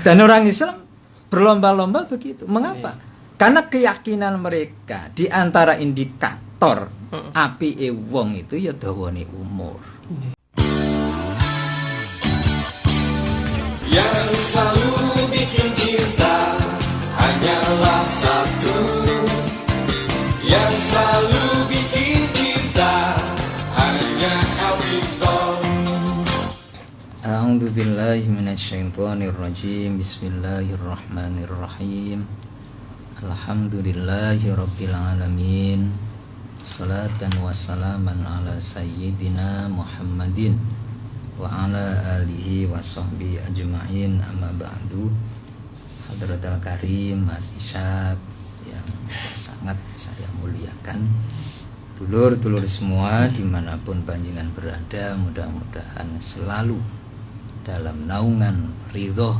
Dan orang Islam berlomba-lomba begitu. Mengapa? Karena keyakinan mereka di antara indikator apike wong itu ya dawane umur. Yang selalu bikin cinta hanyalah satu. Yang selalu bikin cinta hanya Alvito. A'udzu billahi minasyaitonir rajim. Bismillahirrahmanirrahim. Alhamdulillahirabbil alamin. Salatan wa salaman ala sayyidina Muhammadin wa ala alihi wa sahbihi ajma'in, amma ba'du. Hadratul Karim Mas Ishaq yang sangat saya muliakan, dulur-dulur semua dimanapun panjenengan berada, mudah-mudahan selalu dalam naungan ridho,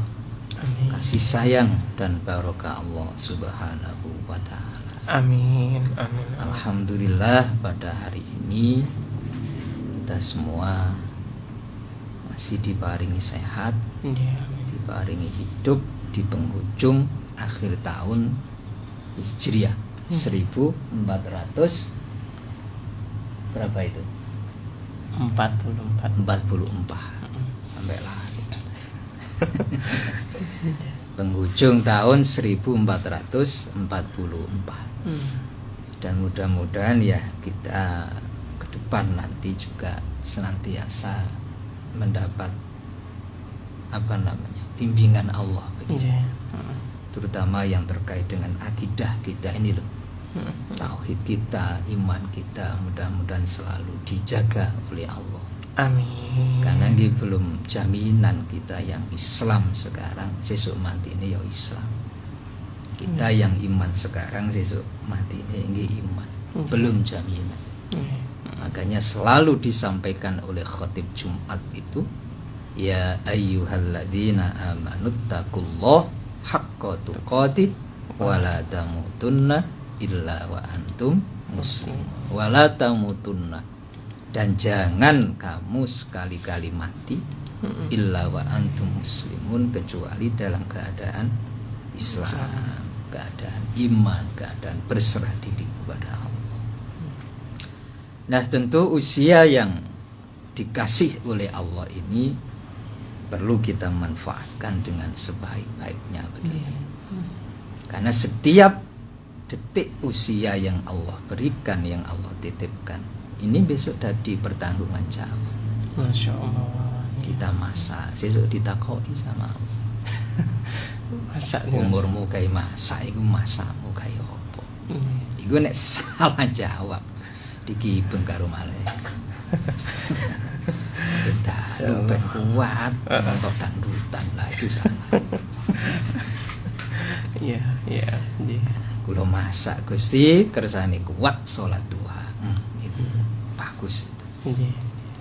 kasih sayang dan barokah Allah subhanahu wa ta'ala. Amin, amin. Alhamdulillah pada hari ini kita semua masih diparingi sehat, diparingi hidup di penghujung akhir tahun Hijriah 1400 berapa itu? 44. Sampai lari. Penghujung tahun 1444. Dan mudah-mudahan ya kita ke depan nanti juga senantiasa mendapat bimbingan Allah begitu. Terutama yang terkait dengan akidah kita ini loh. Tauhid kita, iman kita mudah-mudahan selalu dijaga oleh Allah. Amin. Karena ini belum jaminan kita yang Islam sekarang sesuk mati ini ya Islam. Kita yang iman sekarang sesuk mati ini iman. Belum jaminan. Makanya selalu disampaikan oleh khatib Jumat itu, ya ayyuhalladzina amanuttaqullaha haqqa tuqatih wa la tamutunna illa wa antum muslimun. Wa la tamutunna, dan jangan kamu sekali-kali mati illa wa antum muslimun, kecuali dalam keadaan Islam, keadaan iman, keadaan berserah diri kepada Allah. Nah, tentu usia yang dikasih oleh Allah ini perlu kita manfaatkan dengan sebaik-baiknya begitu. Karena setiap detik usia yang Allah berikan, yang Allah titipkan, ini besok jadi pertanggungan jawab. Masya Allah. Kita masa besok ditakoi sama Allah. Masa Umurmu kayak masa, iku masamu kayak apa? Iku nek salah jawab dikibeng karo malaikat. Kita luben kuat, kok dangdutan lah itu salah. Iya. Kula masak Gusti kersane kuat salat duha. Itu bagus itu.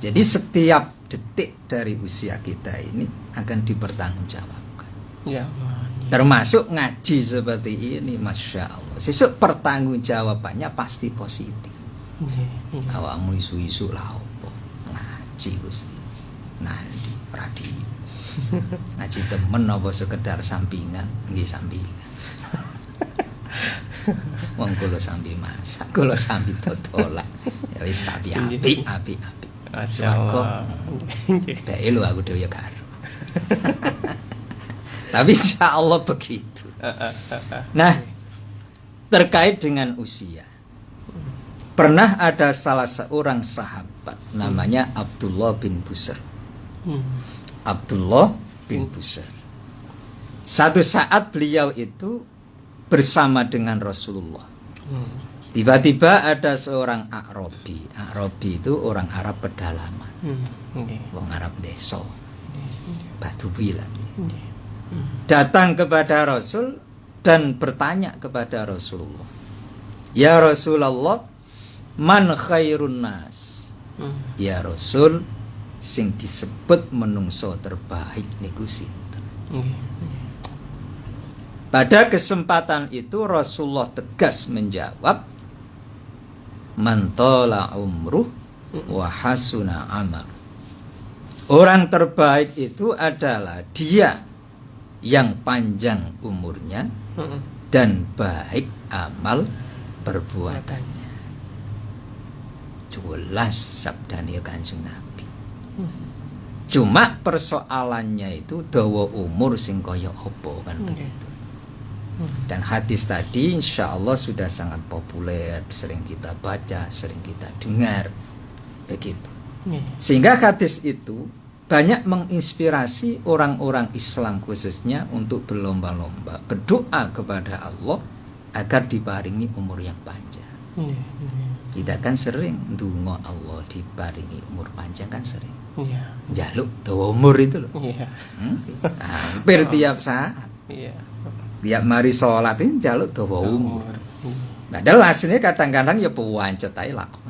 Jadi setiap detik dari usia kita ini akan dipertanggungjawabkan. Ya Allah. Termasuk ngaji seperti ini, Masya Allah. Sesuk pertanggungjawabannya pasti positif. Awakmu isu-isu lah opo? Ngaji Gusti. Nanti radio. Ngaji temen apa sekedar sampingan? Nggih sampingan. Wong kula sambil masak, kula sambil dodolan. Ya wis apik. Swarga. Bae lho aku dhewe ya karo. Tapi insyaallah begitu. Nah, terkait dengan usia. Pernah ada salah seorang sahabat namanya Abdullah bin Busr. Abdullah bin Busr. Satu saat beliau itu bersama dengan Rasulullah. Tiba-tiba ada seorang A'rabi. A'rabi itu orang Arab pedalaman. Wong Arab desa. Badui lagi. Datang kepada Rasul dan bertanya kepada Rasulullah. Ya Rasulullah, man khairun nas? Ya Rasul, sing disebut menungso terbaik niku sinten? Pada kesempatan itu Rasulullah tegas menjawab, man tala umruh wa hasuna amal. Orang terbaik itu adalah dia yang panjang umurnya dan baik amal perbuatannya. Jelas sabdane Kanjeng Nabi. Cuma persoalannya itu dawa umur sing kaya apa kan begitu. Dan hadis tadi insya Allah sudah sangat populer, sering kita baca, sering kita dengar begitu. Sehingga hadis itu banyak menginspirasi orang-orang Islam khususnya untuk berlomba-lomba berdoa kepada Allah agar diparingi umur yang panjang. Kita kan sering ndonga Allah diparingi umur panjang kan sering. Jaluk dawa umur itu loh. Hampir tiap saat. Tiap mari sholat ini jaluk dawa umur. Padahal aslinya kadang-kadang ya pewancet ae lakon.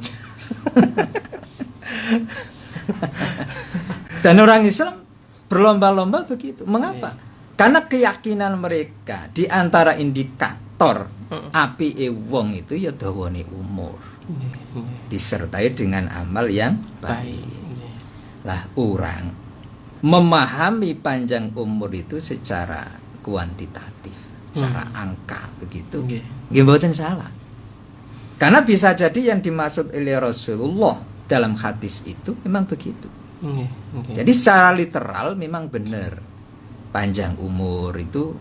Dan orang Islam berlomba-lomba begitu. Mengapa? Karena keyakinan mereka di antara indikator apike wong itu ya dawane umur. Disertai dengan amal yang baik. Lah orang memahami panjang umur itu secara kuantitatif, secara angka begitu. Nggih mboten salah. Karena bisa jadi yang dimaksud oleh Rasulullah dalam hadis itu memang begitu. Jadi secara literal memang benar. Panjang umur itu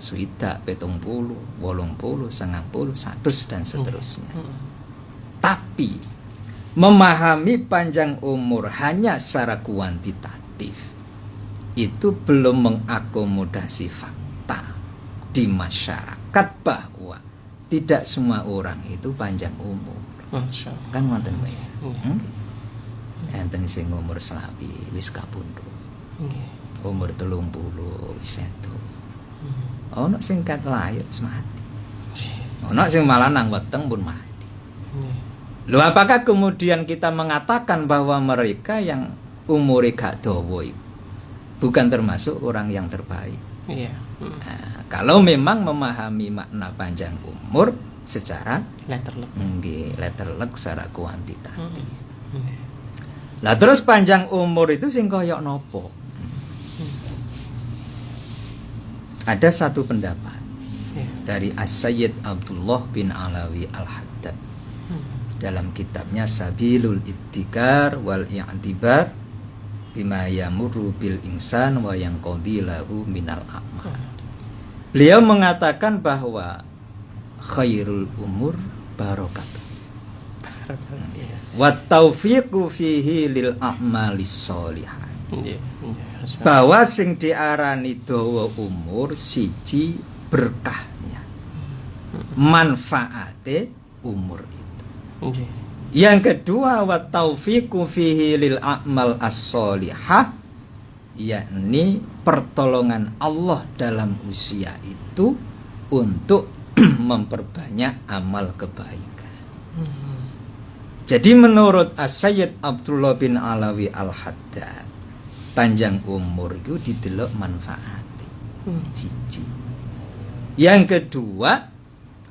swidak, 70, 80, 90, 100 dan seterusnya. Tapi memahami panjang umur hanya secara kuantitatif itu belum mengakomodasi fakta di masyarakat bahwa tidak semua orang itu panjang umur. Kan wonten wae. Enten sing umur selawi wis kapundhut. Umur 30 wis entuk. Ono sing kat lahir wis mati. Ono sing malah nang weteng pun mati. Loh, apakah kemudian kita mengatakan bahwa mereka yang umure gak dawa itu bukan termasuk orang yang terbaik? Nah, kalau memang memahami makna panjang umur secara letterlek secara kuantitatif. Lah terus panjang umur itu sing koyok nopo? Ada satu pendapat dari As-Sayyid Abdullah bin Alawi Al-Haddad dalam kitabnya Sabilul Ittikar wal I'tibar bima yamurru bil insan wa yanqadi lahu minal a'mal. Beliau mengatakan bahwa khairul umur barakatuh. Wa taufiqu fihi lil a'malis sholihat. Bahwa sing diarani dawa umur siji berkahnya. Manfaate umur itu. Yang kedua wa taufiqu fihi lil a'mal as-sholihah, yakni pertolongan Allah dalam usia itu untuk memperbanyak amal kebaikan. Jadi menurut As-Sayyid Abdullah bin Alawi Al-Haddad, panjang umur itu didelok manfaati. Siji. Yang kedua,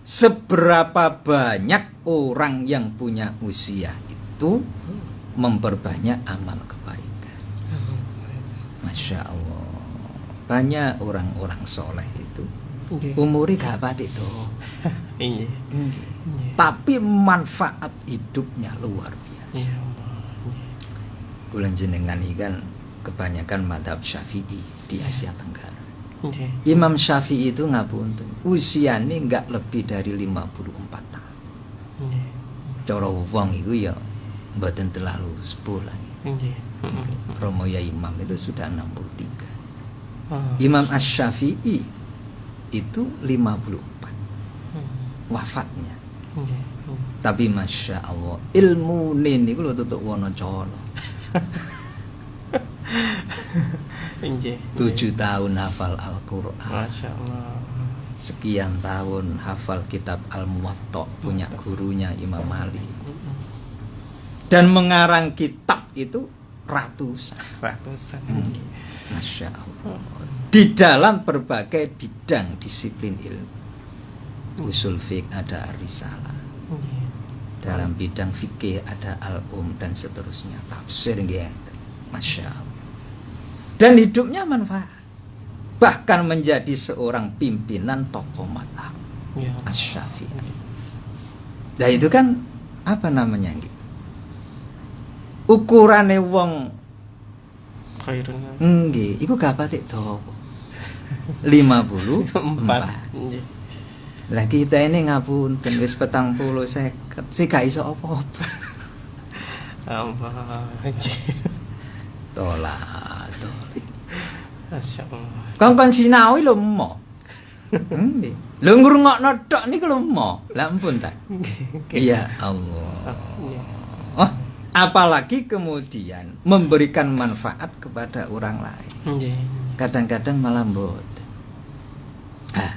seberapa banyak orang yang punya usia itu memperbanyak amal kebaikan. Masya Allah, banyak orang-orang soleh itu umurnya gak pati tuh. Tapi manfaat hidupnya luar biasa. Kula jenengan iki kan kebanyakan madhab Syafi'i di Asia Tenggara. Imam Syafi'i itu ngapunten, usianya enggak lebih dari 54 tahun. Cara wong iku ya mboten terlalu sepuh lagi. Romo ya Imam itu sudah 63. Imam Asy-Syafi'i itu 54 wafatnya. Tapi Masya Allah, ilmu ini niku lho tutuk Wonocolo. 7 tahun hafal Al-Quran. Masya Allah. Sekian tahun hafal kitab Al-Muwatta punya gurunya Imam Malik. Dan mengarang kitab itu ratusan. Masya Allah. Di dalam berbagai bidang disiplin ilmu. Usul fiqh ada Ar-Risalah. Dalam bidang fikih ada Al-Um dan seterusnya. Tafsir nggih. Masya Allah. Dan hidupnya manfaat. bahkan menjadi seorang pimpinan tokoh madhab Ya. Asy-Syafi'i. Nah itu kan apa namanya gitu? Ukurane wong Khairun. nggih, iku gak patik dawa. 54. Nggih. Lah kita ini ngapunten wis 40 50 sih gak iso apa-apa. Allah. Tolak. Masyaallah. Kongkon sinau lho mo. Nggih. Lho ngrungokno tok niku lho mo. Lah ampun ta. Ya Allah. Oh, apalagi kemudian memberikan manfaat kepada orang lain. Nggih. Kadang-kadang malah mboten. Nah,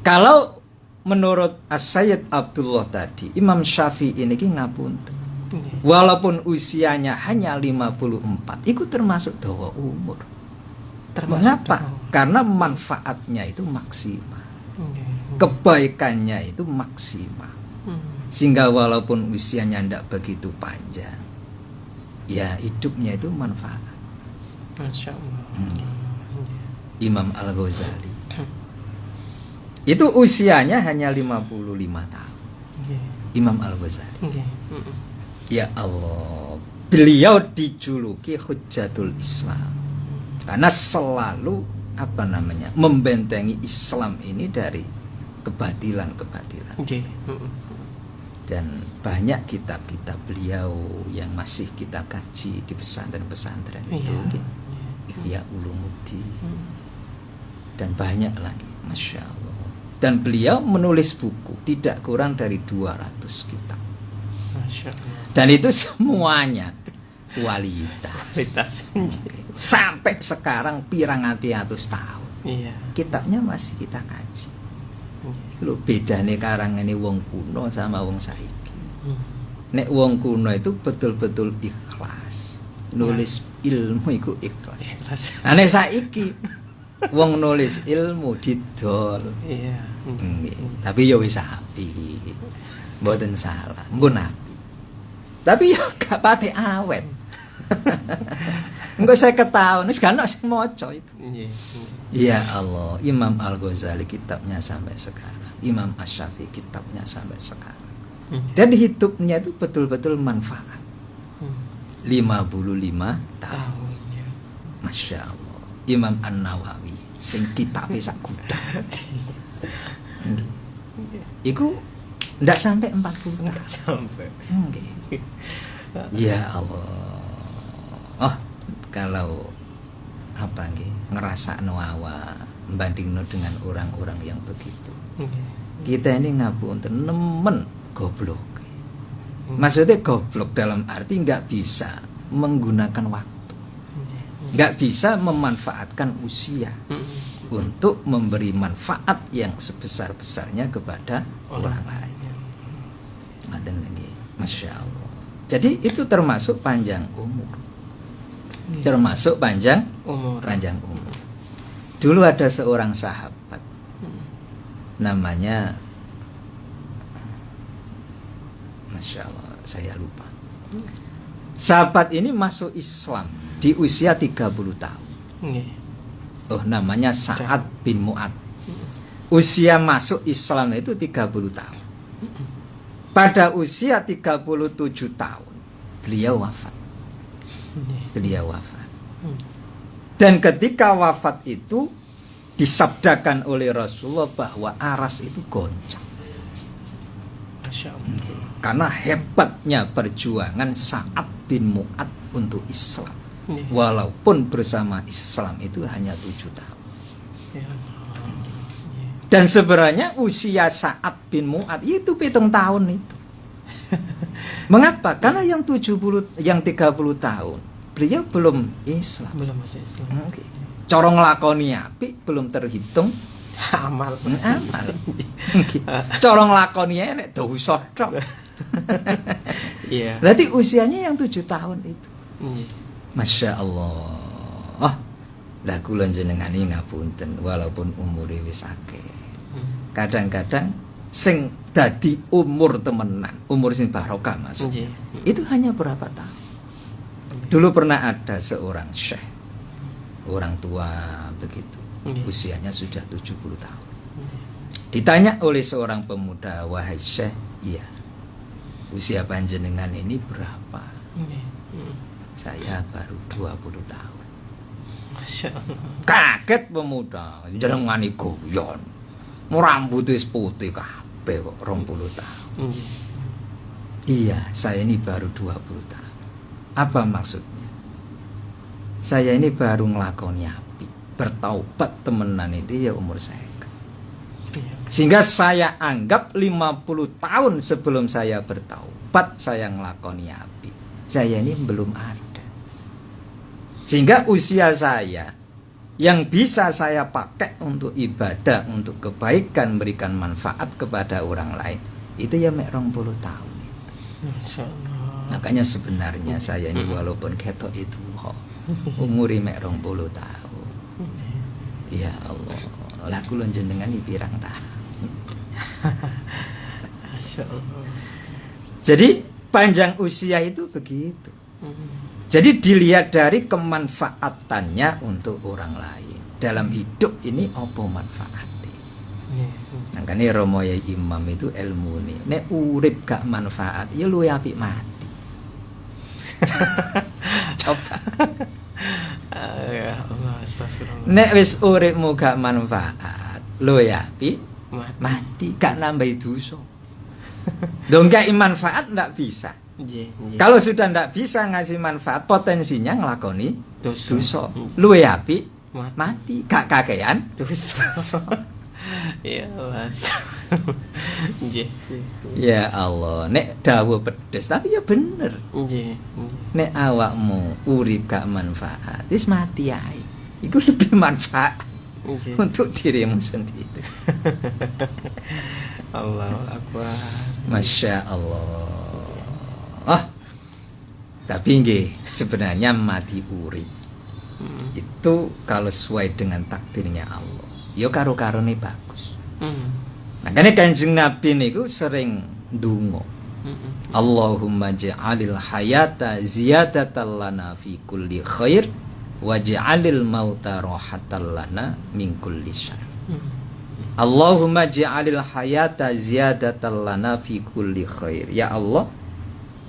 kalau menurut As-Sayyid Abdullah tadi, Imam Syafi'i ini ngapunten. Nggih. Walaupun usianya hanya 54, itu termasuk dawa umur. Mengapa? dawa. Karena manfaatnya itu maksimal. Nggih. Kebaikannya itu maksimal. Sehingga walaupun usianya tidak begitu panjang, ya hidupnya itu manfaat. Masyaallah. Imam Al-Ghazali itu usianya hanya 55 tahun. Nggih. Imam Al-Ghazali. Nggih. Ya Allah, beliau dijuluki Hujjatul Islam karena selalu apa namanya membentengi Islam ini dari kebatilan-kebatilan. Nggih. Dan banyak kitab-kitab beliau yang masih kita kaji di pesantren-pesantren itu, Iya. Ihya Ulumuddin dan banyak lagi, Masya Allah. Dan beliau menulis buku tidak kurang dari 200 kitab. Masyaallah. Dan itu semuanya kualitas. Kualitas. Sampai sekarang pirang atus tahun Iya. kitabnya masih kita kaji. Lho bedane karangane wong kuno sama wong saiki. Nek wong kuno itu betul-betul ikhlas. Nulis ilmu iku ikhlas. Ikhlas. Nah nek saiki wong nulis ilmu didol. Iya. Nggih, tapi ya wis apik. Mboten salah, mpun apik. Tapi ya gak pati awet. Engko 50 tahun wis gak ono sing maca itu. Nggih. Ya Allah, Imam Al-Ghazali kitabnya sampai sekarang, Imam Asy-Syafi'i kitabnya sampai sekarang. Jadi hidupnya itu betul-betul manfaat. 55 tahun. Tahun ya. Masya Allah. Imam An-Nawawi sing kitabe sak gudang. Nggih. Iku ndak sampai 40 tahun. Sampai. Nggih. Ya Allah. Oh, kalau apa nggih ngerasakno awak membandingno dengan orang-orang yang begitu. Kita ini ngapunten nemen goblok. Maksudnya goblok dalam arti nggak bisa menggunakan waktu, nggak bisa memanfaatkan usia untuk memberi manfaat yang sebesar-besarnya kepada orang lain. Ngaten lagi, Masya Allah. Jadi itu termasuk panjang umur. Termasuk panjang Umur. umur. Dulu ada seorang sahabat namanya, Masya Allah, saya lupa. Sahabat ini masuk Islam di usia 30 tahun. Nggih. Oh, namanya Sa'ad bin Mu'ad. Usia masuk Islam itu 30 tahun. Pada usia 37 tahun beliau wafat. Beliau wafat. Dan ketika wafat itu disabdakan oleh Rasulullah bahwa aras itu goncang. Masya Allah. Karena hebatnya perjuangan Sa'ad bin Mu'ad untuk Islam. Nggih. Walaupun bersama Islam itu hanya 7 tahun. Ya Allah. Dan sebenarnya usia Sa'ad bin Mu'ad itu 7 tahun itu. Mengapa? Karena yang 30 tahun beliau belum Islam. Belum masuk Islam. Okay. Corong lakoni apik belum terhitung Amal. amal. Corong lakoni nek dosa tok. Iya. Berarti usianya yang 7 tahun itu. Nggih. Masya Allah. Oh, lah kula jenengani ngapunten walaupun umure wis akeh. Kadang-kadang sing dadi umur temenan, umur sing barokah maksudnya. Itu hanya berapa tahun. Dulu pernah ada seorang syekh, orang tua begitu. Nggih. Usianya sudah 70 tahun. Nggih. Ditanya oleh seorang pemuda, "Wahai Syekh, iya, usia panjenengan ini berapa?" Nggih. "Saya baru 20 tahun." Masya Allah. Kaget pemuda, jenengan iku guyon. Rambut wis putih kabeh kok 20 tahun. Nggih. Iya, saya ini baru 20 tahun. Apa maksudnya? Saya ini baru ngelakoni api. Bertaubat temenan itu ya umur saya. Iya. Sehingga saya anggap 50 tahun sebelum saya bertaubat saya ngelakoni api. Saya ini belum ada. Sehingga usia saya yang bisa saya pakai untuk ibadah, untuk kebaikan, memberikan manfaat kepada orang lain, itu ya mek 20 tahun itu. Masya Allah. Makanya sebenarnya saya ini walaupun ketok itu umuri mek 20 tahun. Ya Allah, lah kula jenengan iki pirang tahun. Masya Allah. Jadi panjang usia itu begitu. Jadi dilihat dari kemanfaatannya untuk orang lain. Dalam hidup ini apa manfaatnya? Makanya Romo ya Imam itu ilmu nih. Nek urip gak manfaat, ya luwe apik mati. Coba. Ya Allah, astagfirullah. Nek wis uripmu gak manfaat, luwe apik mati, gak nambahi dosa. Dong gak manfaat ndak bisa. Kalau sudah ndak bisa ngasih manfaat, potensinya ngelakoni dosa. Luwe apik mati, gak kakean dosa. Ya Allah. Ya Allah, nek dawuh pedes tapi ya bener. Nek awakmu urip gak manfaat, wis mati ae. Iku lebih manfaat untuk dirimu sendiri. Allahu Akbar. Masya Allah. Tapi nggih, sebenarnya mati urip itu kalau sesuai dengan takdirnya Allah, ya karo-karone bagus. Makanya Kanjeng Nabi niku sering ndonga, Allahumma ja'alil hayata ziyadatan lana fi kulli khair waj'alil mauta rahatan lana min kulli syarr. Allahumma ja'alil hayata ziyadatan lana fi kulli khair. Ya Allah,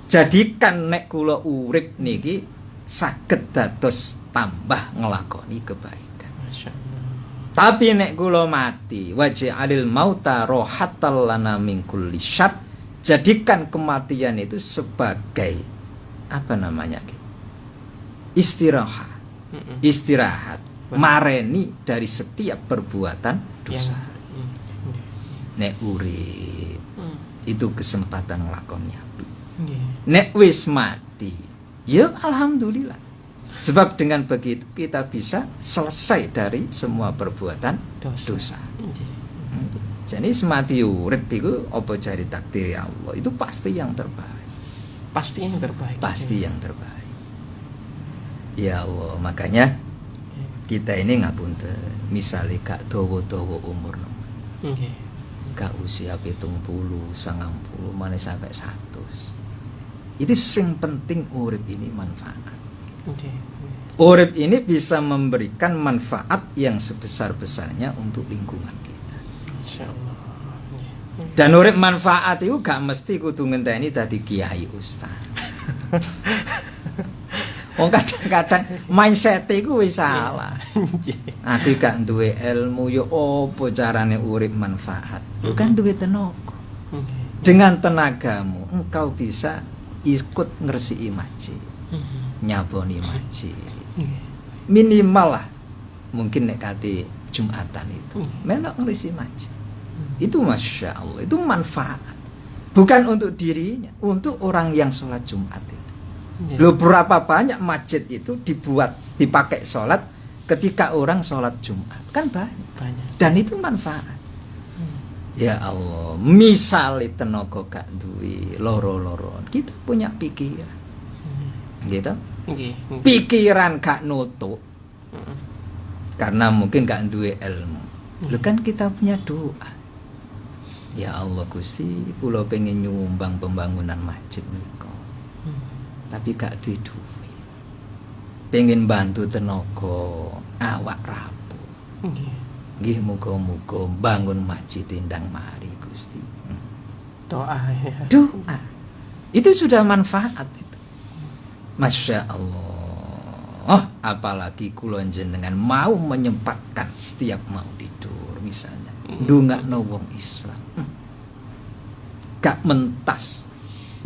jadikan nek kula urip niki saged dados tambah ngelakoni kebaikan. Tapi nek kula mati, waj'alil mauta rahatan lana min kulli syarr. Jadikan kematian itu sebagai apa namanya? Istirahat. Istirahat, mareni dari setiap perbuatan dosa. Nek urip itu kesempatan nglakoni api. Nek wis mati, ya alhamdulillah. Sebab dengan begitu kita bisa selesai dari semua perbuatan dosa. Jadi semati urip itu apa cari takdir Allah, itu pasti yang terbaik. Pasti yang terbaik. Pasti yang terbaik. Ya Allah, makanya kita ini ngapunten, misalnya gak dawa-dawa umur nemen. Gak usia 70, 90, mana sampai 100. Itu yang penting urip ini manfaat. Urip ini bisa memberikan manfaat yang sebesar-besarnya untuk lingkungan kita. Dan urip manfaat itu gak mesti kudu ngenteni dadi kiai ustaz. Wong kadang-kadang mindset iku wis salah. Aku gak duwe ilmu, yo opo carane urip manfaat? Lu kan duwe tenaga. Dengan tenagamu engkau bisa ikut ngresiki masjid, nyaboni masjid. Minimal lah, mungkin nek kate Jumatan itu melok ngresiki masjid. Itu Masya Allah, itu manfaat. Bukan untuk dirinya, untuk orang yang sholat Jumat itu. Loh, berapa banyak masjid itu dipakai sholat ketika orang sholat Jumat, kan banyak. Dan itu manfaat. Ya Allah, misalnya tenaga gak duwe loro-loro, kita punya pikiran, gitu. Pikiran gak nutuk, karena mungkin gak duwe ilmu. Loh, kan kita punya doa. Ya Allah Gusti, kula pengen nyumbang pembangunan masjid niko. Tapi gak duwe duit. Pengen bantu tenaga awak rapuh. Nggih. Nggih muga-muga bangun masjid tindang mari Gusti. Doa ya. Doa. Itu sudah manfaat itu. Masya Allah. Oh, apalagi kula jenengan mau menyempatkan setiap mau tidur misalnya. Ndongakno wong Islam. Gak mentas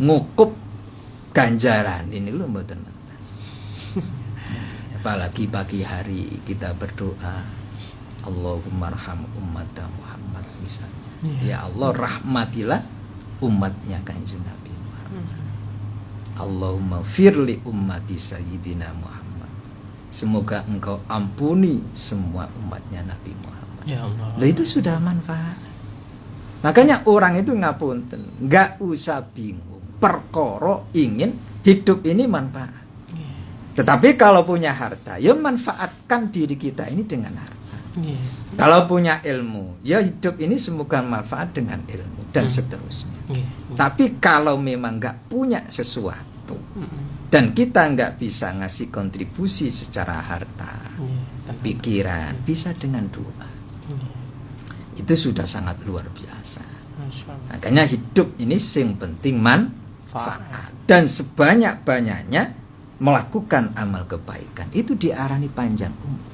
ngukup ganjaran ini lho mboten mentas. Apalagi pagi hari kita berdoa Allahumma arham ummata Muhammad misalnya. Ya Allah rahmatilah umatnya Kanjeng Nabi Muhammad. Allahumma firli ummati sayyidina Muhammad. Semoga engkau ampuni semua umatnya Nabi Muhammad. Ya Allah. Lah itu sudah manfaat. Makanya orang itu ngapunten, enggak usah bingung. Perkara ingin hidup ini manfaat. Tetapi kalau punya harta, ya manfaatkan diri kita ini dengan harta. Kalau punya ilmu, ya hidup ini semoga manfaat dengan ilmu dan seterusnya. Tapi kalau memang enggak punya sesuatu dan kita enggak bisa ngasih kontribusi secara harta, pikiran, bisa dengan doa. Itu sudah sangat luar biasa. Makanya hidup ini sing penting manfaat dan sebanyak-banyaknya melakukan amal kebaikan itu diarani panjang umur.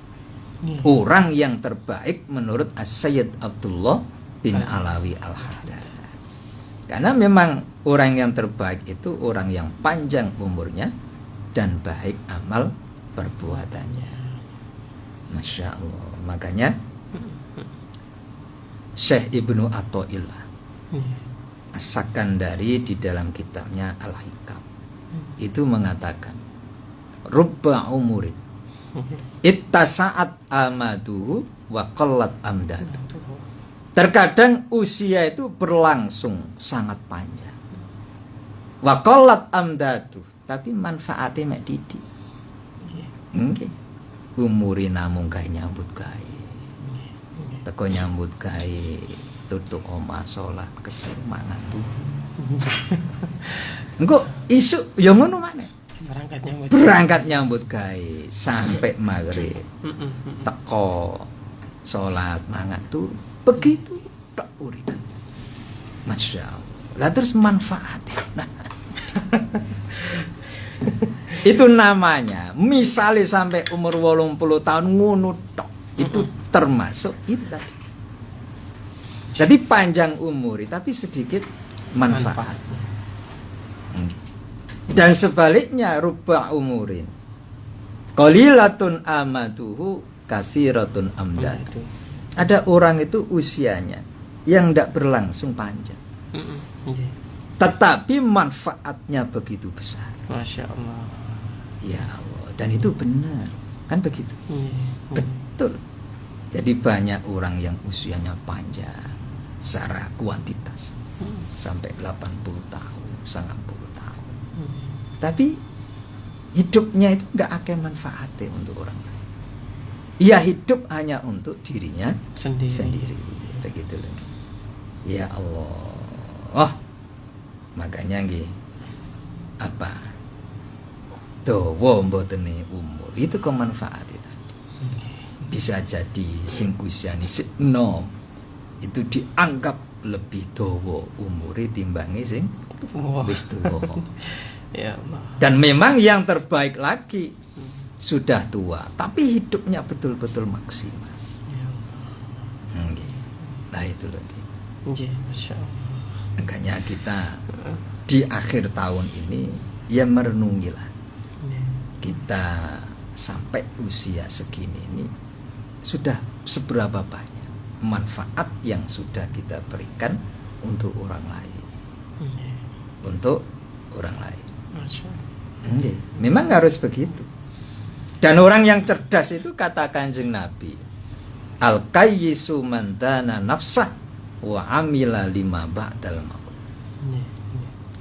Orang yang terbaik menurut As-Sayyid Abdullah bin Alawi Al-Haddad. Karena memang orang yang terbaik itu orang yang panjang umurnya dan baik amal perbuatannya. Masya Allah. Makanya Syekh Ibnu Athaillah As-Sakandari di dalam kitabnya Al-Hikam itu mengatakan rubba umurin ittasa'at amaduhu wa qallat amdadu. Terkadang usia itu berlangsung sangat panjang. Wa qallat amdadu, tapi manfaatnya mek didik. Nggih. Umure namung gawe nyambut gawe. Teko nyambut gawe tutuk omah salat kesel mangan turu. Engko isuk ya ngono maneh. Berangkat nyambut gawe sampai maghrib. Teko salat mangan turu. Begitu tok urip. Masya Allah. Lah terus manfaat itu namanya misalnya sampai umur 80 tahun ngono tok. Itu termasuk itu tadi. Jadi panjang umur tapi sedikit manfaatnya. Dan sebaliknya rubba umurin qalilatun amaduhu katsiratun amdadu. Ada orang itu usianya yang tidak berlangsung panjang, tetapi manfaatnya begitu besar. Masya Allah. Ya Allah. Dan itu benar, kan begitu? Betul. Jadi banyak orang yang usianya panjang secara kuantitas sampai 80 tahun, 90 tahun. Tapi hidupnya itu enggak akeh manfaatnya untuk orang lain. Ia hidup hanya untuk dirinya sendiri. Begitu lagi. Ya Allah. Oh, makanya nggih apa? Dawa mbotene umur itu kemanfaat itu tadi. Bisa jadi sing usiane sik enom itu dianggap lebih dawa umure timbange sing wis tuwa. Ya Allah. Dan memang yang terbaik lagi sudah tua tapi hidupnya betul-betul maksimal. Ya Allah. Nah itu lagi. Masya Allah. Makanya kita di akhir tahun ini ya merenungilah kita sampai usia segini ini sudah seberapa banyak manfaat yang sudah kita berikan untuk orang lain. Untuk orang lain. Memang harus begitu. Dan orang yang cerdas itu kata Kanjeng Nabi, al-qayyisu man dana nafsah wa amila lima ba'dal maut.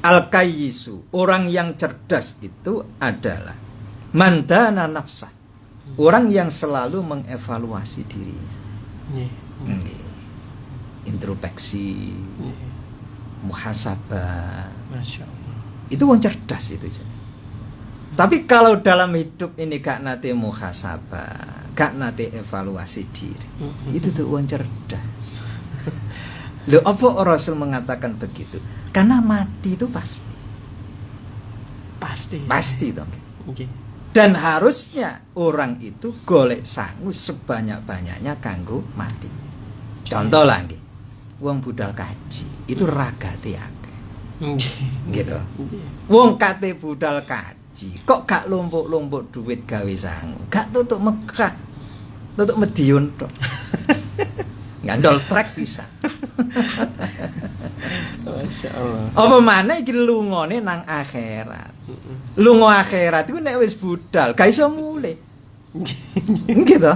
Al-qayyisu, orang yang cerdas itu adalah man dana nafsah, orang yang selalu mengevaluasi dirinya. Introspeksi, muhasabah. Masya Allah. Itu orang cerdas itu. Tapi kalau dalam hidup ini gak nate muhasabah, gak nate evaluasi diri. Itu tuh wong cerdas. Loh, apa Rasul mengatakan begitu? Karena mati itu pasti. Pasti dong. Nggih. Dan harusnya orang itu golek sangu sebanyak-banyaknya kanggo mati. Contoh lagi, wong budal kaji itu ragate akeh. Gitu. Wong kate budal kaji, kok gak lompok-lompok duit gawe sangu, gak tutuk Mekah, tutuk Madiun tok. Ngandol trek bisa. Masya Allah. Apa maneh iki lungone nang akhirat. Lunga akhirat iku nek wis budal, gak iso mulih. Gitu.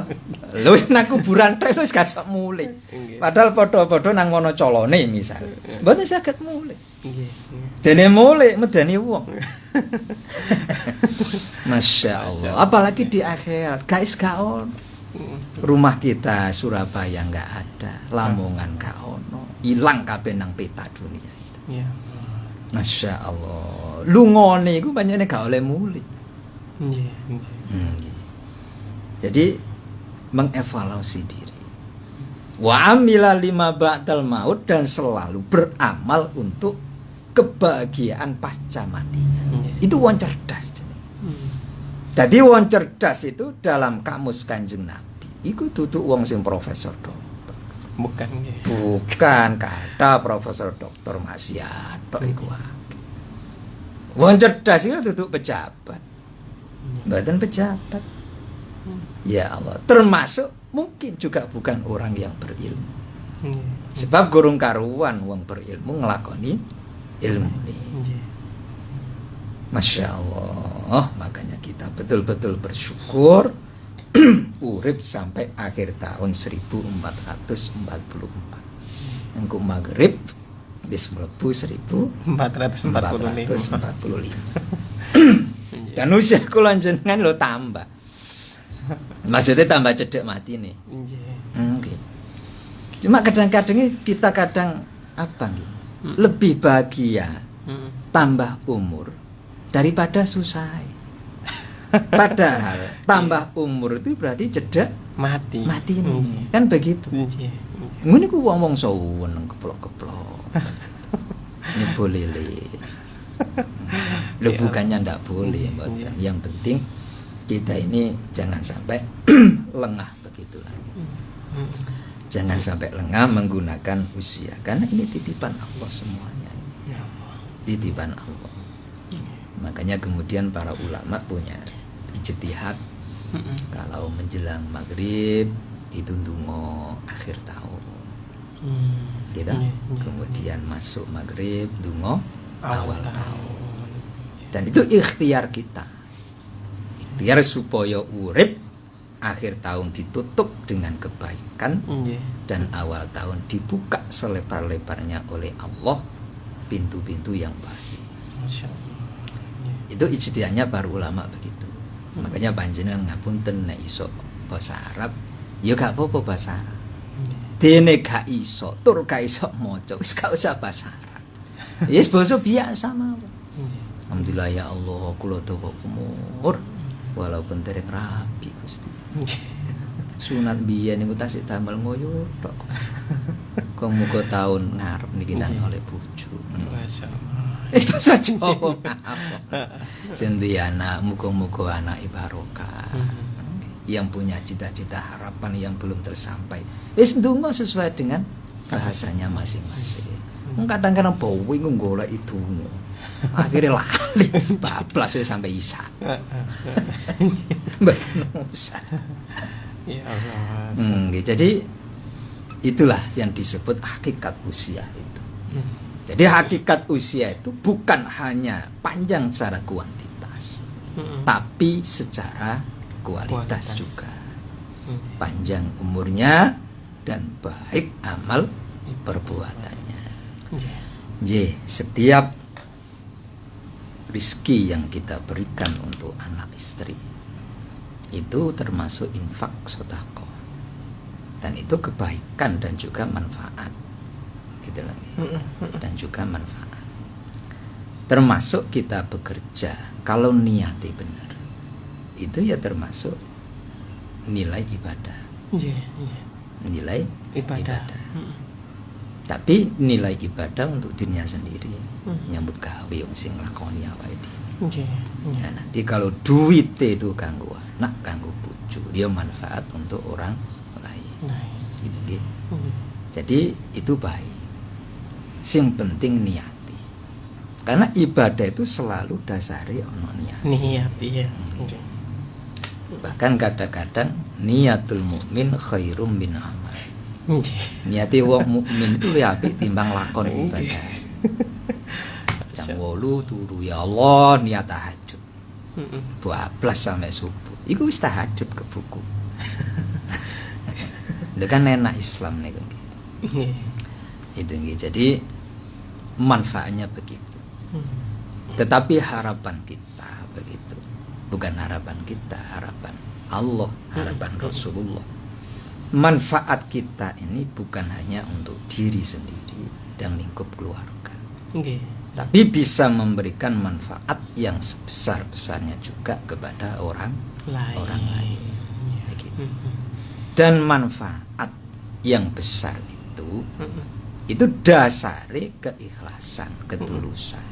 Lho wis nang kuburan tok wis gak iso mulih. Padahal padha-padha nang ngono colone misal. Mboten saged mulih. Nggih. Dene mulih medani wong. Masya Allah. Apalagi di akhirat, gak ono. Rumah kita Surabaya nggak ada, Lamongan nggak ono, hilang kabeh nang peta dunia itu. Ya. Masya Allah. Lungone iku pancene gak oleh muli. Nggih. Jadi mengevaluasi diri. Wa amila lima ba'dal maut, dan selalu beramal untuk kebahagiaan pasca matinya. Itu wong cerdas. Jadi wong cerdas itu dalam kamus Kanjeng Nabi iku dudu wong sing profesor doktor. Bukan nggih. Bukan, kata profesor doktor masih ada iku wae. Wong cerdas itu dudu pejabat. Mboten pejabat. Ya Allah, termasuk mungkin juga bukan orang yang berilmu. Sebab gurung karuan wong berilmu nglakoni ilmu ini. Masya Allah, makanya kita betul-betul bersyukur urip sampai akhir tahun 1444. Engko maghrib wis mlebu 1445. Dan usia kula jenengan lo tambah. Maksudnya tambah cedek mati nih. Nggih. Cuma kadang-kadang kita apa nggih? Lebih bahagia tambah umur daripada susah. Padahal tambah umur itu berarti cedek mati nih. Kan begitu. Ngene ku wong-wong seneng keplok-keplok. Ini boleh le. Loh, bukannya ndak boleh, mboten. Yang penting kita ini jangan sampai lengah begitu lagi. Jangan sampai lengah menggunakan usia, karena ini titipan Allah semuanya. Titipan Allah. Makanya kemudian para ulama punya ijtihad. Kalau menjelang maghrib itu ndonga akhir tahun. Gitu. Kemudian masuk maghrib ndonga awal tahun. Dan itu ikhtiar kita. Ikhtiar supaya urip akhir tahun ditutup dengan kebaikan dan awal tahun dibuka selebar-lebarnya oleh Allah pintu-pintu yang baik. Itu ijtihadnya para ulama begitu. Makanya panjenengan ngapunten nek iso bahasa Arab, ya gak apa-apa bahasa Arab. Dene gak iso, tur gak iso maca, wis gak usah bahasa Arab. Yes, basa biasa mawon. Alhamdulillah ya Allah, kula dawa umur walaupun dereng rapi Gusti. Sunat biyen niku tasik damel ngoyo tok. Muga tahun ngarep niki nang oleh bojo. Masyaallah. Bahasa Jawa. Sendiana, muga-muga anak barokah. Yang punya cita-cita harapan yang belum tersampai, wis ndonga sesuai dengan bahasanya masing-masing. Kadang-kadang bawa golek itu. Akhirnya lali, bablas sampai isya. Ya Allah. Jadi itulah yang disebut hakikat usia itu. Jadi hakikat usia itu bukan hanya panjang secara kuantitas, tapi secara kualitas juga. Panjang umurnya dan baik amal perbuatannya. Setiap rizki yang kita berikan untuk anak istri itu termasuk infak sedekah, dan itu kebaikan dan juga manfaat. Itu lagi. Dan juga manfaat. Termasuk kita bekerja, kalau niatnya benar, itu ya termasuk nilai ibadah. Nggih, nggih. Nilai Ibadah. Tapi nilai ibadah untuk dirinya sendiri, nyambut gawe wong sing nglakoni awake dhewe. Nggih, nggih. Nah, nanti kalau duit itu kanggo anak, kanggo bojo, dia manfaat untuk orang lain. Nah, Gitu nggih. Jadi itu baik. Sing penting niati. Karena ibadah itu selalu dasari ono niat. niat iya. Nggih. Bahkan kadang-kadang niatul mukmin khairum min amal. Nggih. Niati wong mukmin itu luwih apik timbang lakon ibadah. Jam 8 turu ya Allah niat tahajud. Heeh. 12 sampai subuh. Iku wis tahajud ke buku. Itu kan enak Islam niku nggih. Nggih. Itu nggih. Jadi manfaatnya begitu. Tetapi harapan kita begitu. Bukan harapan kita, harapan Allah, harapan Rasulullah. Manfaat kita ini bukan hanya untuk diri sendiri dan lingkup keluarga, Nggih. tapi bisa memberikan manfaat yang sebesar-besarnya juga kepada orang lain. Begitu. Dan manfaat yang besar itu dasari keikhlasan, ketulusan.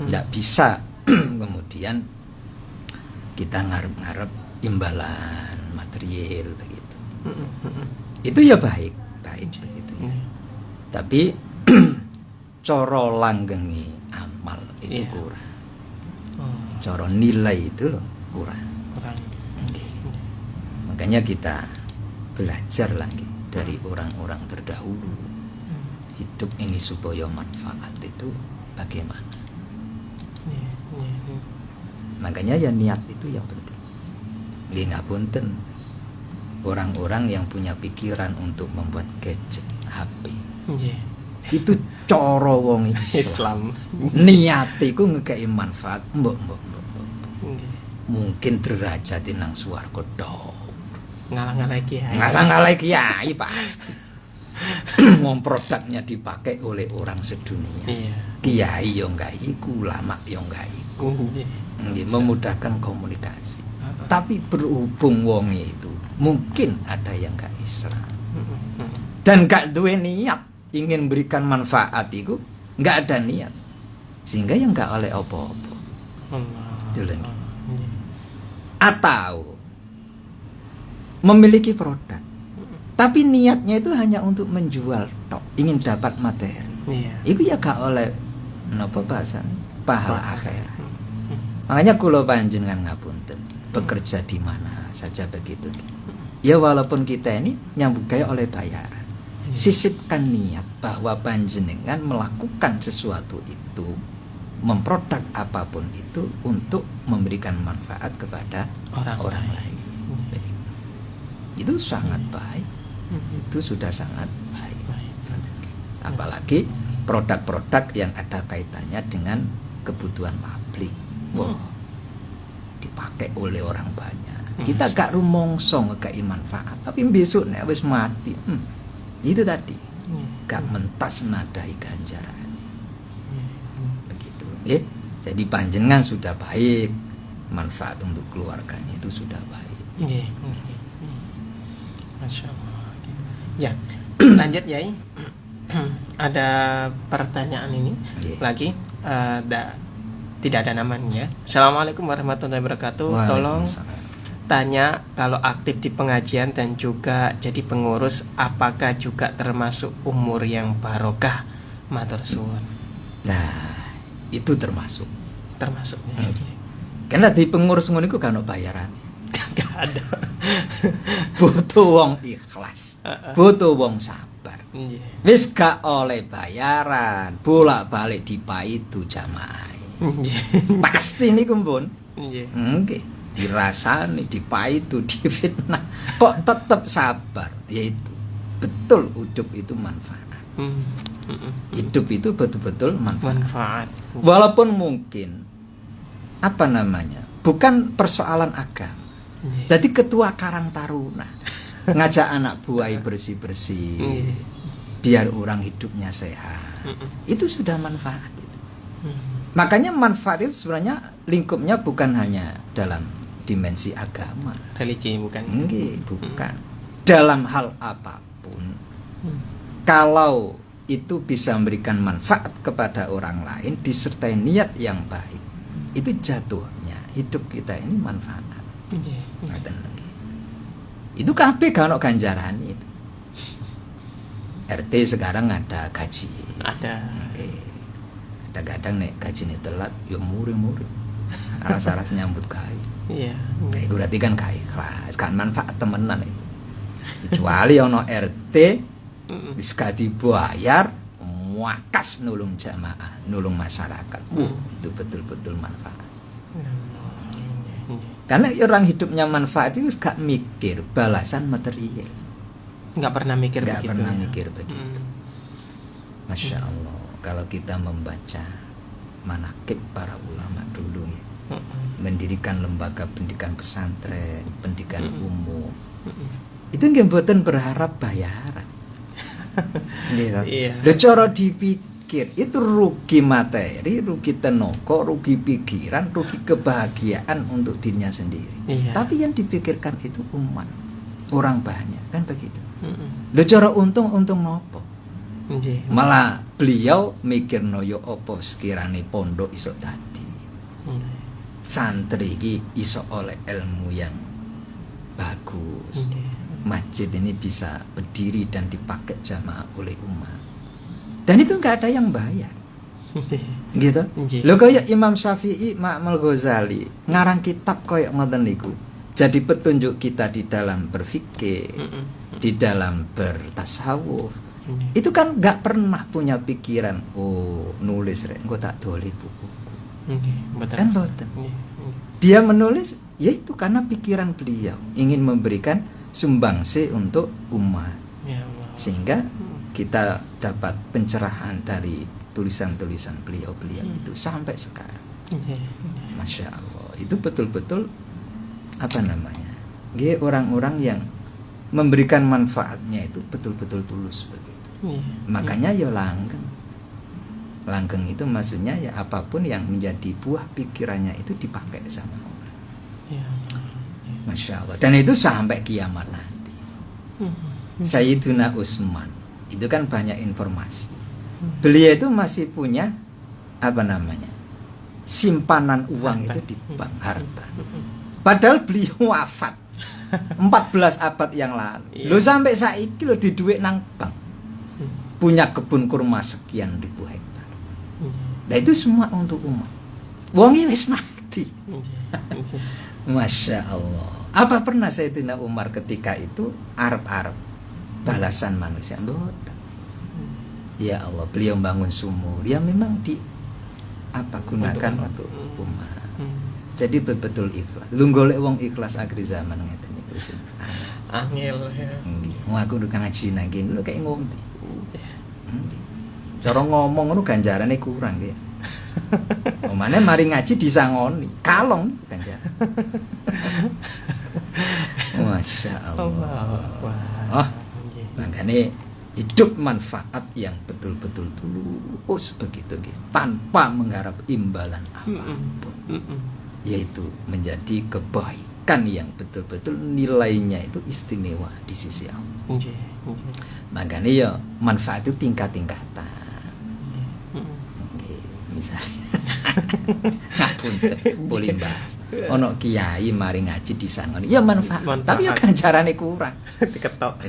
Tidak bisa kemudian kita ngarep-ngarep imbalan material begitu. Itu ya baik begitu ya. Tapi coro langgengi amal itu Iya. kurang. Oh, Coro nilai itu loh kurang. kurang. Oke. Makanya kita belajar lagi dari orang-orang terdahulu. Hidup ini supaya manfaat itu bagaimana. Nggih, nggih, nggih. Makanya ya niat itu yang penting. Nggih ngapunten. Orang-orang yang punya pikiran untuk membuat gadget HP Nggih. itu cara wong Islam. Islam. Niat iku ngekeki manfaat mbok. Nggih. Mungkin derajat nang swarga dong. Ngalang-ngalang kiai. Ngalang-ngalang kiai pasti. Wong produknya dipakai oleh orang sedunia. Iya. Kiai yo enggak iku, ulama yo enggak iku. Nggih. Nggih, memudahkan komunikasi. Tapi berhubung wong itu mungkin ada yang gak Islam dan gak duwe niat ingin berikan manfaat itu, gak ada niat sehingga yang gak oleh apa-apa. Itu lagi. Atau memiliki produk tapi niatnya itu hanya untuk menjual tok, ingin dapat materi. Iya. Itu ya gak oleh napa bahasane pahala akhirat. Makanya kula panjenengan ngapunten, bekerja di mana saja begitu. Ya walaupun kita ini nyambut gaya oleh bayaran, sisipkan niat bahwa panjenengan melakukan sesuatu itu, memproduk apapun itu untuk memberikan manfaat kepada orang lain. Begitu. Itu sangat baik. Itu sudah sangat baik. Apalagi produk-produk yang ada kaitannya dengan kebutuhan publik. Wow, dipakai oleh orang banyak. Kita gak rumongso ngekei manfaat, tapi besok nek wis mati, itu tadi gak mentas nadai ganjaran. Begitu, ya. Jadi panjenengan sudah baik, manfaat untuk keluarganya itu sudah baik. Nggih. Masya Allah. Ya, lanjut Yai. Ada pertanyaan ini lagi. Tidak ada namanya. Assalamualaikum warahmatullahi wabarakatuh. Tolong tanya, kalau aktif di pengajian dan juga jadi pengurus, apakah juga termasuk umur yang barokah? Matur suwun. Nah, itu termasuk. Termasuk. Karena di pengurus ngono iku gak ono bayaran. Gak ada. Butuh wong ikhlas, butuh wong sabar. Nggih. Wis gak oleh bayaran, bolak-balik dipaidu jamaah. Pasti niku pun. Nggih. Nggih, dirasani, dipaidu, difitnah. Kok tetap sabar? Yaitu betul hidup itu manfaat. Hidup itu betul-betul manfaat. Walaupun mungkin apa namanya? Bukan persoalan agama. Jadi ketua Karang Taruna ngajak anak buah bersih-bersih biar orang hidupnya sehat. Itu sudah manfaat itu. Makanya manfaat itu sebenarnya lingkupnya bukan hanya dalam dimensi agama. religi bukan. Nggih, bukan. Dalam hal apapun, kalau itu bisa memberikan manfaat kepada orang lain disertai niat yang baik, itu jatuhnya hidup kita ini manfaat. Ngoten nggih. Itu kabeh gak ono ganjaran itu. RT sekarang ada gaji. Ada. Nggih. Kadang-kadang nek gajine telat ya muring-muring. Aras-aras nyambut gawe. Iya. Kayak berarti kan gak ikhlas, kan manfaat temenan itu. Kecuali ono RT wis gak dibayar, muakas nulung jamaah, nulung masyarakat. Itu betul-betul manfaat. Karena orang hidupnya manfaat itu gak mikir balasan material. Nggak pernah mikir Gak begitu. pernah mikir begitu. Masya Allah, kalau kita membaca manaqib para ulama dulu ya, mendirikan lembaga pendidikan pesantren, pendidikan umum, itu nggak mboten berharap bayaran. Gitu. Iya. Lho cara dipikir itu rugi materi, rugi tenaga, rugi pikiran, rugi kebahagiaan untuk dirinya sendiri. Iya. Tapi yang dipikirkan itu umat, orang banyak, kan begitu. Lho cara untung nopo? Nggih. Malah beliau mikir yo apa sekirane pondok iso dadi. Santri iki iso oleh ilmu yang bagus. Masjid ini bisa berdiri dan dipakai jamaah oleh umat. Dan itu nggak ada yang bayar. Gitu. Lho kaya Imam Syafi'i, Ma'mul Ghazali ngarang kitab kaya ngoten niku. Jadi petunjuk kita di dalam berfikir, di dalam bertasawuf. Itu kan nggak pernah punya pikiran, oh nulis rek engko tak dole bukuku. Kan boten. Dia menulis yaitu karena pikiran beliau ingin memberikan sumbangsi untuk umat. Ya Allah. Sehingga kita dapat pencerahan dari tulisan-tulisan beliau-beliau itu sampai sekarang. Masya Allah, itu betul-betul apa namanya? Dia orang-orang yang memberikan manfaatnya itu betul-betul tulus begitu. Makanya ya langgeng. Langgeng itu maksudnya ya apapun yang menjadi buah pikirannya itu dipakai sama orang. Masya Allah. Dan itu sampai kiamat nanti. Sayyiduna Utsman itu kan banyak informasi. Beliau itu masih punya apa namanya? Simpanan uang itu di bank harta. Padahal beliau wafat 14 abad yang lalu. Lo sampai saiki lo di duit nang bank. Punya kebun kurma sekian ribu hektar. Nah itu semua untuk umat. Wongi wis mati. Masya Allah. Apa pernah Sayyidina Umar ketika itu arep-arep balasan manusia? Mboten. Ya Allah, beliau bangun sumur. Ya memang gunakan untuk umat. Jadi betul-betul ikhlas. Lu golek wong ikhlas akhir zaman ngeten iki wis. Angel ya. Nggih. Wong aku udah ngaji nang kene lho kayak ngombe. Cara ngomong ngono ganjarane kurang ya. Omane mari ngaji disangoni, kalong ganjaran. Masya Allah. Oh, makanya hidup manfaat yang betul-betul tulus begitu gitu, tanpa mengharap imbalan apapun, yaitu menjadi kebaikan yang betul-betul nilainya itu istimewa di sisi Allah. Makanya ya manfaat itu tingkat-tingkatan. Misalnya ngapunten boleh bahas ono kiai mari ngaji disangoni ya manfaat. Tapi ya ganjarane kurang diketok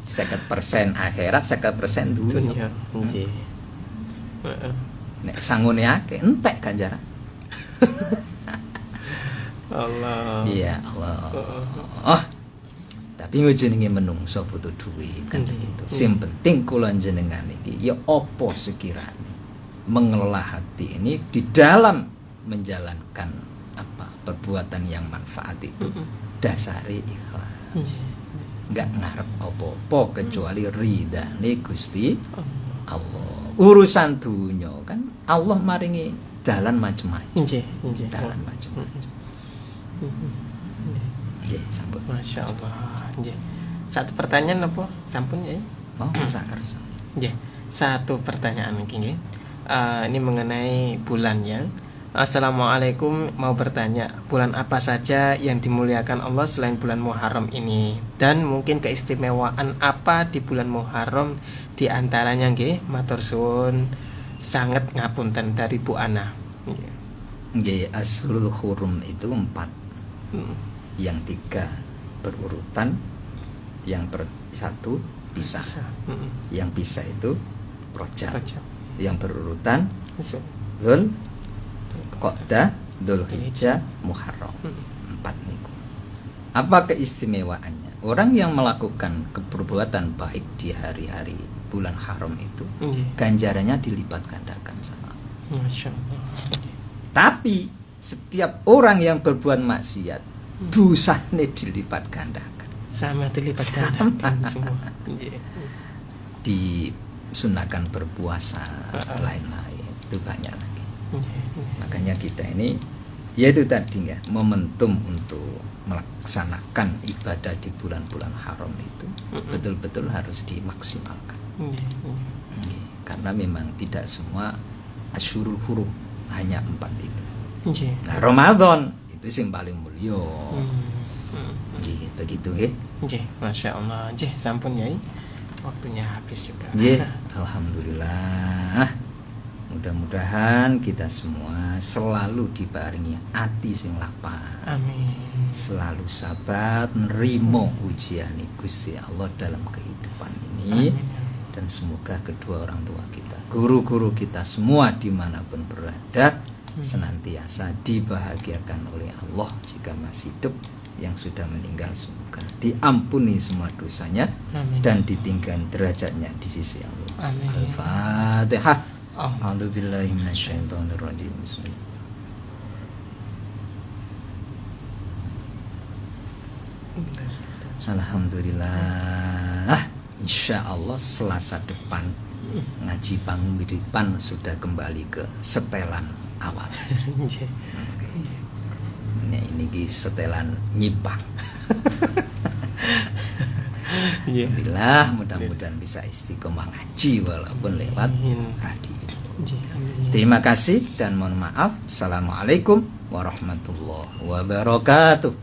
50% akhirat 50% dunia. Nek sangone akeh entek ganjaran. Allah. Iya Allah. Oh. Tapi jenenge menungso butuh duit kan begitu. Sing penting kula jenengan iki ya apa sekiranya mengelola hati ini di dalam menjalankan apa perbuatan yang manfaat itu dasari ikhlas. Enggak ngarep apa-apa kecuali ridane Gusti Allah. Urusan dunya kan Allah maringi dalan macam-macam. Dalan macam-macam. Nggih, sampun. Masya Allah. Nggih. Satu pertanyaan apa? Sampun ya. Oh, sakersa. Nggih. Satu pertanyaan iki nggih. Ini mengenai bulan ya. Assalamualaikum, mau bertanya, bulan apa saja yang dimuliakan Allah selain bulan Muharram ini? Dan mungkin keistimewaan apa di bulan Muharram di antaranya nggih? Matur suwun sanget ngapunten dari Bu Ana. Nggih, Ashurul Hurum itu 4. Yang 3 berurutan, yang 1 pisah. Yang pisah itu Rajab. Yang berurutan Dzul Qa'dah, Dzulhijjah, Muharram. 4 niku. Apa keistimewaannya? Orang yang melakukan perbuatan baik di hari-hari bulan haram itu, ganjarannya dilipat gandakan sama Allah. Masya Allah. Tapi setiap orang yang berbuat maksiat, dosanya dilipat gandakan. Sama dilipat gandakan semua. Disunahkan berpuasa, lain-lain. Itu banyak lagi. Makanya kita ini, yaitu tadi ya, momentum untuk melaksanakan ibadah di bulan-bulan haram itu betul-betul harus dimaksimalkan. Karena memang tidak semua Ashurul Hurum, hanya 4 itu. Nah, Ramadan itu yang paling mulia. Begitu ya. Masya Allah. Sampun Yai, waktunya habis juga. Alhamdulillah. Mudah-mudahan kita semua selalu diparingi hati sing lapang. Amin. Selalu sabar nerimo ujian Gusti Allah dalam kehidupan ini. Amin. Dan semoga kedua orang tua kita, guru-guru kita semua dimanapun berada, senantiasa dibahagiakan oleh Allah jika masih hidup. Yang sudah meninggal semoga diampuni semua dosanya. Amin. Dan ditinggikan derajatnya di sisi Allah. Amin. Al-Fatihah. A'udzubillahi minasyaitonirrajim. Bismillah. Alhamdulillah. Insya Allah Selasa depan ngaji pangwiripan sudah kembali ke setelan awal. Ini setelan nyimpang. Alhamdulillah, mudah-mudahan bisa istiqomah ngaji walaupun lewat radio. Terima kasih dan mohon maaf. Assalamualaikum warahmatullahi wabarakatuh.